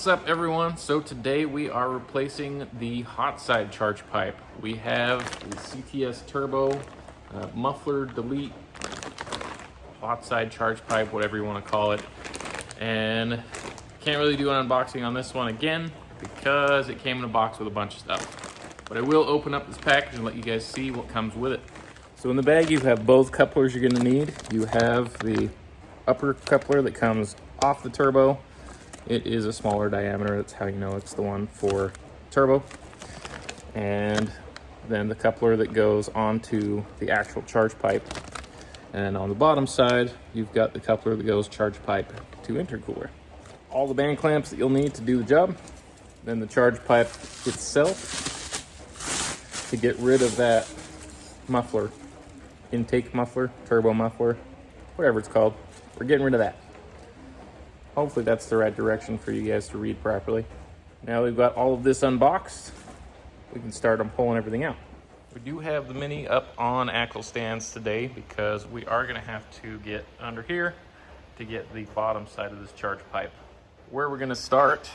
What's up, everyone? So today we are replacing the hot side charge pipe. We have the CTS Turbo muffler delete hot side charge pipe, whatever you want to call it. And can't really do an unboxing on this one again because it came in a box with a bunch of stuff. But I will open up this package and let you guys see what comes with it. So in the bag you have both couplers you're going to need. You have the upper coupler that comes off the turbo. It is a smaller diameter, that's how you know it's the one for turbo. And then the coupler that goes onto the actual charge pipe. And on the bottom side, you've got the coupler that goes charge pipe to intercooler. All the band clamps that you'll need to do the job. Then the charge pipe itself to get rid of that muffler, intake muffler, turbo muffler, whatever it's called. We're getting rid of that. Hopefully that's the right direction for you guys to read properly. Now we've got all of this unboxed, we can start on pulling everything out. We do have the Mini up on axle stands today because we are going to have to get under here to get the bottom side of this charge pipe. Where we're going to start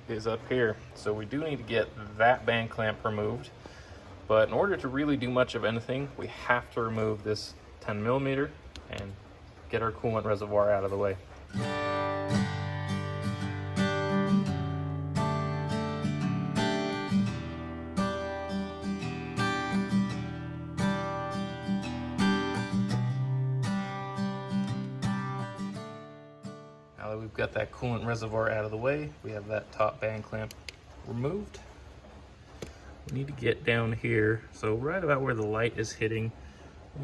is up here. So we do need to get that band clamp removed. But in order to really do much of anything, we have to remove this 10mm and get our coolant reservoir out of the way. Now that we've got that coolant reservoir out of the way, we have that top band clamp removed. We need to get down here, so right about where the light is hitting,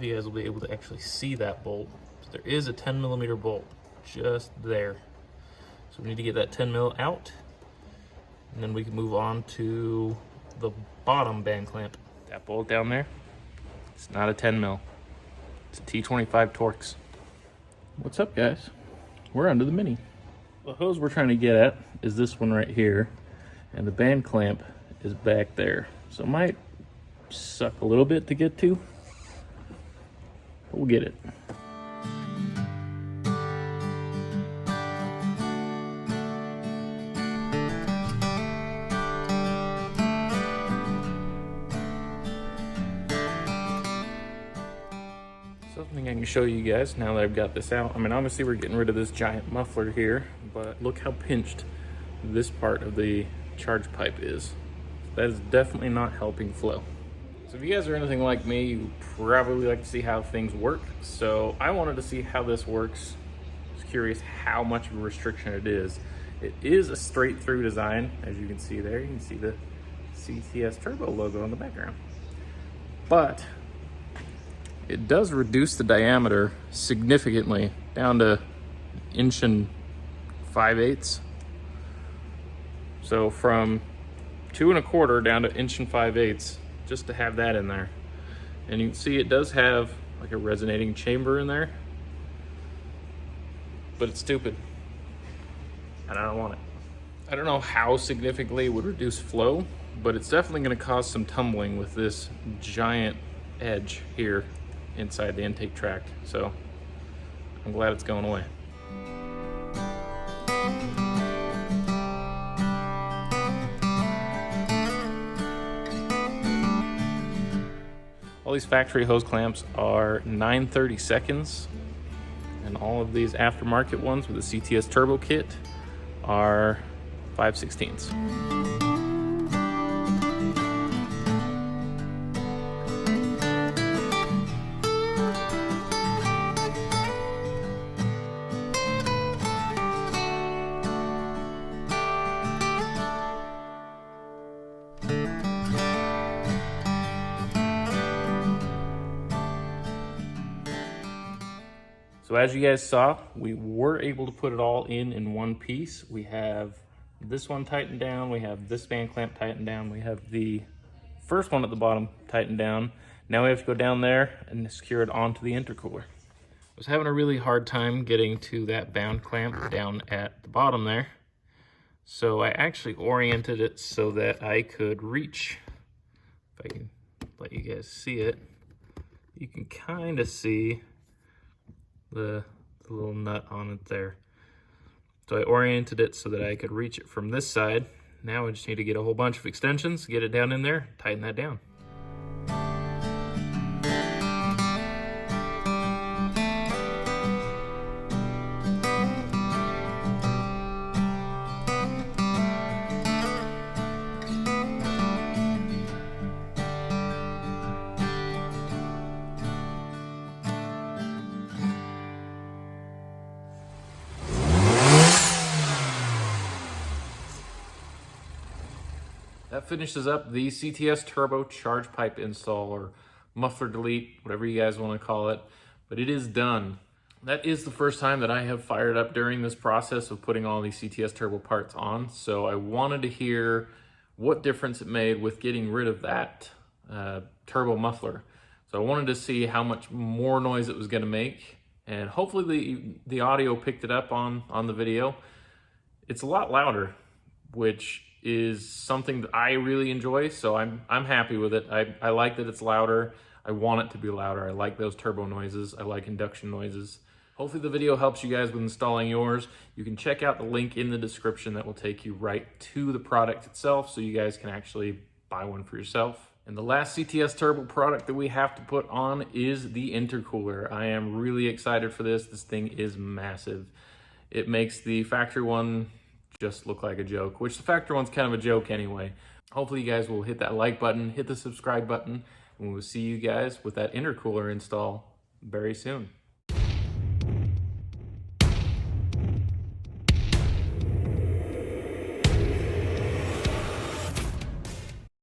you guys will be able to actually see that bolt. So there is a 10mm bolt just there. So we need to get that 10mm out, and then we can move on to the bottom band clamp. That bolt down there, it's not a 10mm, it's a T25 Torx. What's up, guys? We're under the Mini. The hose we're trying to get at is this one right here, and the band clamp is back there. So it might suck a little bit to get to, but we'll get it. Something I can show you guys now that I've got this out. I mean, obviously we're getting rid of this giant muffler here, but look how pinched this part of the charge pipe is. That is definitely not helping flow. So if you guys are anything like me, you probably like to see how things work. So I wanted to see how this works. I was curious how much of a restriction it is. It is a straight through design, as you can see there. You can see the CTS Turbo logo in the background. But it does reduce the diameter significantly down to 1 5/8 inches. So from 2 1/4 down to 1 5/8 inches, just to have that in there. And you can see it does have like a resonating chamber in there, but it's stupid and I don't want it. I don't know how significantly it would reduce flow, but it's definitely going to cause some tumbling with this giant edge here inside the intake tract. So I'm glad it's going away. All these factory hose clamps are 9/32, and all of these aftermarket ones with the CTS Turbo kit are 5/16. So as you guys saw, we were able to put it all in one piece. We have this one tightened down, we have this band clamp tightened down, we have the first one at the bottom tightened down. Now we have to go down there and secure it onto the intercooler. I was having a really hard time getting to that band clamp down at the bottom there. So I actually oriented it so that I could reach. If I can let you guys see it, you can kind of see the little nut on it there. So I oriented it so that I could reach it from this side. Now I just need to get a whole bunch of extensions, get it down in there, tighten that down. That finishes up the CTS Turbo charge pipe install, or muffler delete, whatever you guys want to call it, but it is done. That is the first time that I have fired up during this process of putting all these CTS Turbo parts on, so I wanted to hear what difference it made with getting rid of that turbo muffler. So I wanted to see how much more noise it was going to make, and hopefully the audio picked it up on the video. It's a lot louder, which is something that I really enjoy, so I'm happy with it. I like that it's louder. I want it to be louder. I like those turbo noises. I like induction noises. Hopefully the video helps you guys with installing yours. You can check out the link in the description that will take you right to the product itself, so you guys can actually buy one for yourself. And the last CTS Turbo product that we have to put on is the intercooler. I am really excited for this. This thing is massive. It makes the factory one just look like a joke, which the factory one's kind of a joke anyway. Hopefully you guys will hit that like button, hit the subscribe button, and we'll see you guys with that intercooler install very soon.